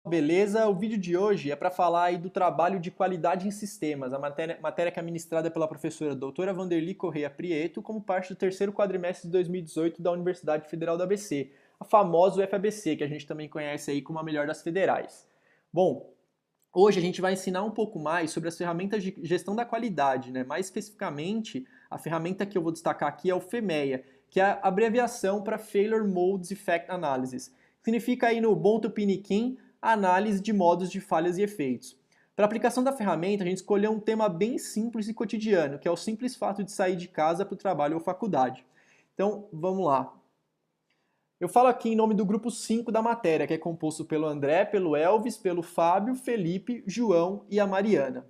Beleza? O vídeo de hoje é para falar aí do trabalho de qualidade em sistemas, a matéria que é ministrada pela professora doutora Vanderly Correia Prieto, como parte do terceiro quadrimestre de 2018 da Universidade Federal do ABC, a famosa UFABC, que a gente também conhece aí como a melhor das federais. Bom, hoje a gente vai ensinar um pouco mais sobre as ferramentas de gestão da qualidade, né? Mais especificamente, a ferramenta que eu vou destacar aqui é o FMEA, que é a abreviação para Failure Modes Effect Analysis. Significa aí no bom tupiniquim, análise de modos de falhas e efeitos. Para a aplicação da ferramenta, a gente escolheu um tema bem simples e cotidiano, que é o simples fato de sair de casa para o trabalho ou faculdade. Então, vamos lá. Eu falo aqui em nome do grupo 5 da matéria, que é composto pelo André, pelo Elvis, pelo Fábio, Felipe, João e a Mariana.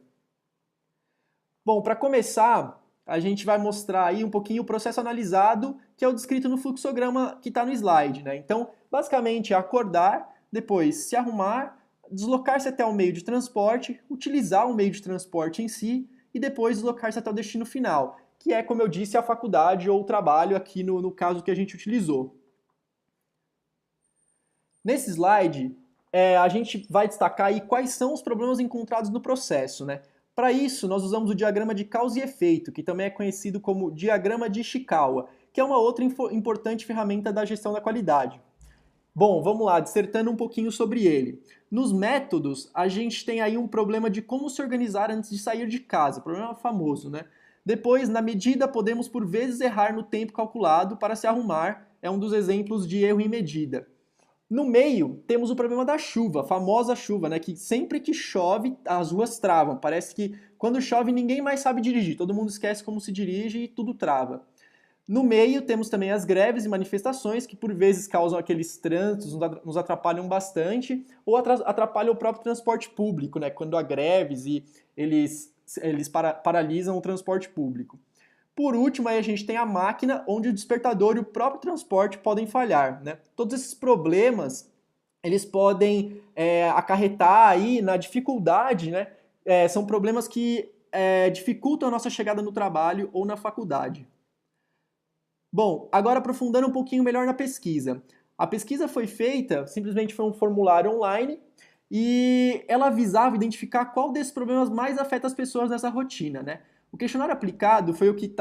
Bom, para começar, a gente vai mostrar aí um pouquinho o processo analisado, que é o descrito no fluxograma que está no slide, né? Então, basicamente, é acordar, depois se arrumar, deslocar-se até o meio de transporte, utilizar o meio de transporte em si e depois deslocar-se até o destino final, que é, como eu disse, a faculdade ou o trabalho aqui no caso que a gente utilizou. Nesse slide, a gente vai destacar aí quais são os problemas encontrados no processo, né? Para isso, nós usamos o diagrama de causa e efeito, que também é conhecido como diagrama de Ishikawa, que é uma outra importante ferramenta da gestão da qualidade. Bom, vamos lá, dissertando um pouquinho sobre ele. Nos métodos, a gente tem aí um problema de como se organizar antes de sair de casa, problema famoso, né? Depois, na medida, podemos por vezes errar no tempo calculado para se arrumar, é um dos exemplos de erro em medida. No meio, temos o problema da chuva, a famosa chuva, né? Que sempre que chove, as ruas travam. Parece que quando chove ninguém mais sabe dirigir, todo mundo esquece como se dirige e tudo trava. No meio, temos também as greves e manifestações, que por vezes causam aqueles trânsitos, nos atrapalham bastante, ou atrapalham o próprio transporte público, né? Quando há greves e eles paralisam o transporte público. Por último, aí a gente tem a máquina, onde o despertador e o próprio transporte podem falhar, né? Todos esses problemas, eles podem acarretar aí na dificuldade, né? São problemas que dificultam a nossa chegada no trabalho ou na faculdade. Bom, agora aprofundando um pouquinho melhor na pesquisa. A pesquisa foi feita, simplesmente foi um formulário online, e ela visava identificar qual desses problemas mais afeta as pessoas nessa rotina, né? O questionário aplicado foi o que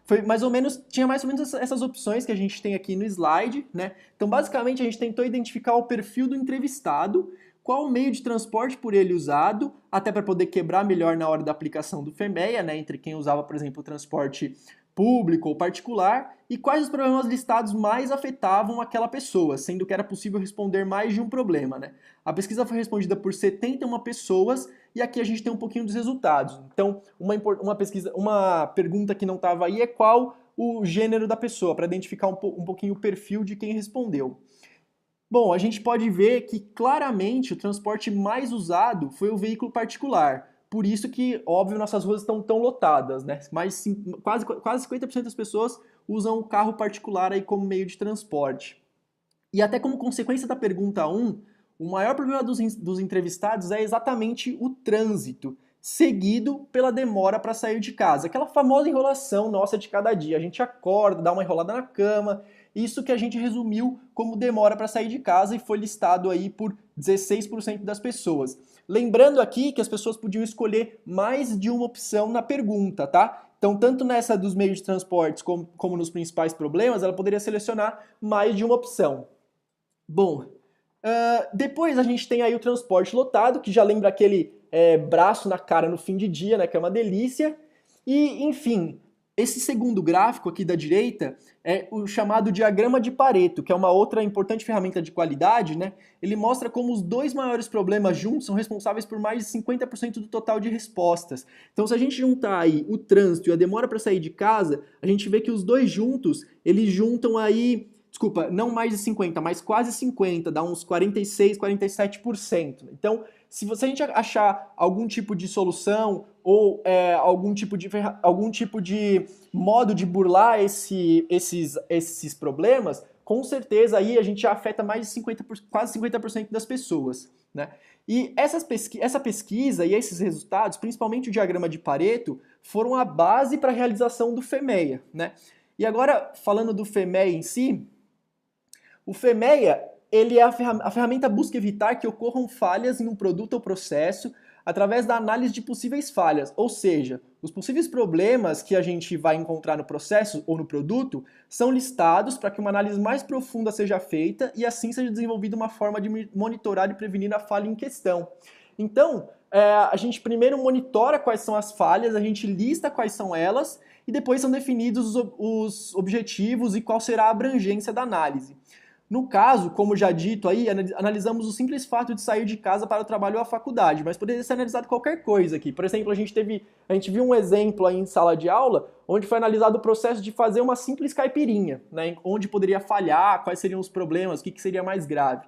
foi mais ou menos, tinha mais ou menos essas opções que a gente tem aqui no slide, né? Então, basicamente, a gente tentou identificar o perfil do entrevistado, qual o meio de transporte por ele usado, até para poder quebrar melhor na hora da aplicação do FEMEA, né? Entre quem usava, por exemplo, o transporte público ou particular, e quais os problemas listados mais afetavam aquela pessoa, sendo que era possível responder mais de um problema, né? A pesquisa foi respondida por 71 pessoas e aqui a gente tem um pouquinho dos resultados. Então, uma pergunta que não estava aí é qual o gênero da pessoa, para identificar um pouquinho o perfil de quem respondeu. Bom, a gente pode ver que claramente o transporte mais usado foi o veículo particular. Por isso que, óbvio, nossas ruas estão tão lotadas, né? Quase 50% das pessoas usam o carro particular aí como meio de transporte. E até como consequência da pergunta 1, o maior problema dos entrevistados é exatamente o trânsito, seguido pela demora para sair de casa. Aquela famosa enrolação nossa de cada dia. A gente acorda, dá uma enrolada na cama. Isso que a gente resumiu como demora para sair de casa e foi listado aí por 16% das pessoas. Lembrando aqui que as pessoas podiam escolher mais de uma opção na pergunta, tá? Então, tanto nessa dos meios de transportes como nos principais problemas, ela poderia selecionar mais de uma opção. Bom, depois a gente tem aí o transporte lotado, que já lembra aquele braço na cara no fim de dia, né, que é uma delícia. E, enfim, esse segundo gráfico aqui da direita é o chamado diagrama de Pareto, que é uma outra importante ferramenta de qualidade, né? Ele mostra como os dois maiores problemas juntos são responsáveis por mais de 50% do total de respostas. Então, se a gente juntar aí o trânsito e a demora para sair de casa, a gente vê que os dois juntos, eles juntam aí, desculpa, não mais de 50, mas quase 50, dá uns 46, 47%. Então, se a gente achar algum tipo de solução ou algum tipo de modo de burlar esses problemas, com certeza aí a gente já afeta mais de 50, quase 50% das pessoas, né? E essa pesquisa e esses resultados, principalmente o diagrama de Pareto, foram a base para a realização do FEMEA, né? E agora, falando do FEMEA em si, o FEMEA, ele é a ferramenta busca evitar que ocorram falhas em um produto ou processo através da análise de possíveis falhas, ou seja, os possíveis problemas que a gente vai encontrar no processo ou no produto são listados para que uma análise mais profunda seja feita e assim seja desenvolvida uma forma de monitorar e prevenir a falha em questão. Então, a gente primeiro monitora quais são as falhas, a gente lista quais são elas e depois são definidos os objetivos e qual será a abrangência da análise. No caso, como já dito aí, analisamos o simples fato de sair de casa para o trabalho ou a faculdade, mas poderia ser analisado qualquer coisa aqui. Por exemplo, a gente viu um exemplo aí em sala de aula, onde foi analisado o processo de fazer uma simples caipirinha, né, onde poderia falhar, quais seriam os problemas, o que seria mais grave.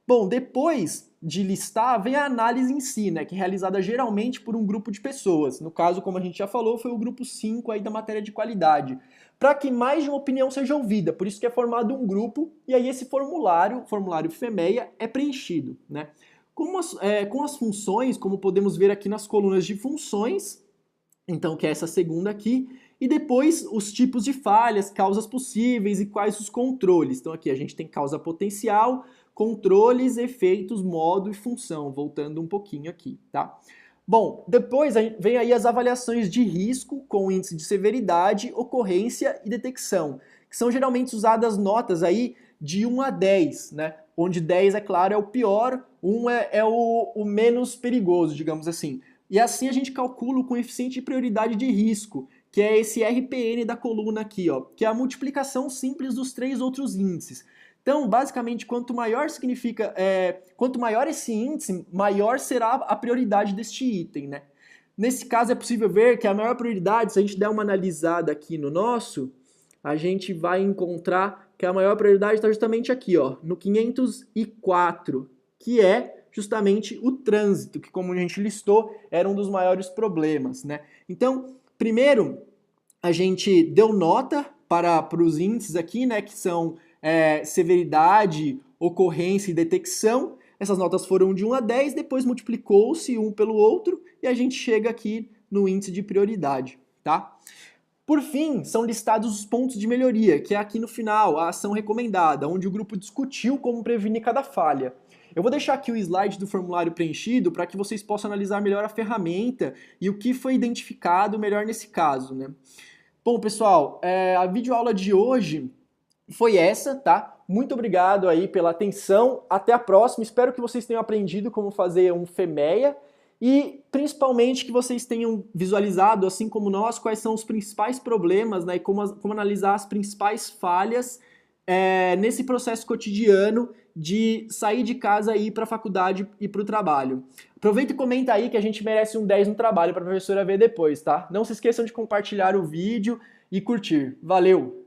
Bom, depois de listar, vem a análise em si, né, que é realizada geralmente por um grupo de pessoas. No caso, como a gente já falou, foi o grupo 5 aí da matéria de qualidade. Para que mais de uma opinião seja ouvida, por isso que é formado um grupo, e aí esse formulário, o formulário FEMEA, é preenchido, né? Com as funções, como podemos ver aqui nas colunas de funções, então que é essa segunda aqui, e depois os tipos de falhas, causas possíveis e quais os controles. Então aqui a gente tem causa potencial, controles, efeitos, modo e função, voltando um pouquinho aqui, tá? Bom, depois vem aí as avaliações de risco com índice de severidade, ocorrência e detecção, que são geralmente usadas notas aí de 1 a 10, né? Onde 10, é claro, é o pior, 1 é o menos perigoso, digamos assim. E assim a gente calcula o coeficiente de prioridade de risco, que é esse RPN da coluna aqui, ó, que é a multiplicação simples dos 3 outros índices. Então, basicamente, quanto maior esse índice, maior será a prioridade deste item, né? Nesse caso, é possível ver que a maior prioridade, se a gente der uma analisada aqui no nosso, a gente vai encontrar que a maior prioridade está justamente aqui, ó, no 504, que é justamente o trânsito, que, como a gente listou, era um dos maiores problemas, né? Então, primeiro, a gente deu nota para os índices aqui, né, que são severidade, ocorrência e detecção. Essas notas foram de 1 a 10, depois multiplicou-se um pelo outro e a gente chega aqui no índice de prioridade, tá? Por fim, são listados os pontos de melhoria, que é aqui no final, a ação recomendada, onde o grupo discutiu como prevenir cada falha. Eu vou deixar aqui o slide do formulário preenchido para que vocês possam analisar melhor a ferramenta e o que foi identificado melhor nesse caso, né? Bom, pessoal, a videoaula de hoje foi essa, tá? Muito obrigado aí pela atenção. Até a próxima. Espero que vocês tenham aprendido como fazer um FEMEA e principalmente que vocês tenham visualizado, assim como nós, quais são os principais problemas, né? E como analisar as principais falhas nesse processo cotidiano de sair de casa e ir para a faculdade e para o trabalho. Aproveita e comenta aí que a gente merece um 10 no trabalho para a professora ver depois, tá? Não se esqueçam de compartilhar o vídeo e curtir. Valeu!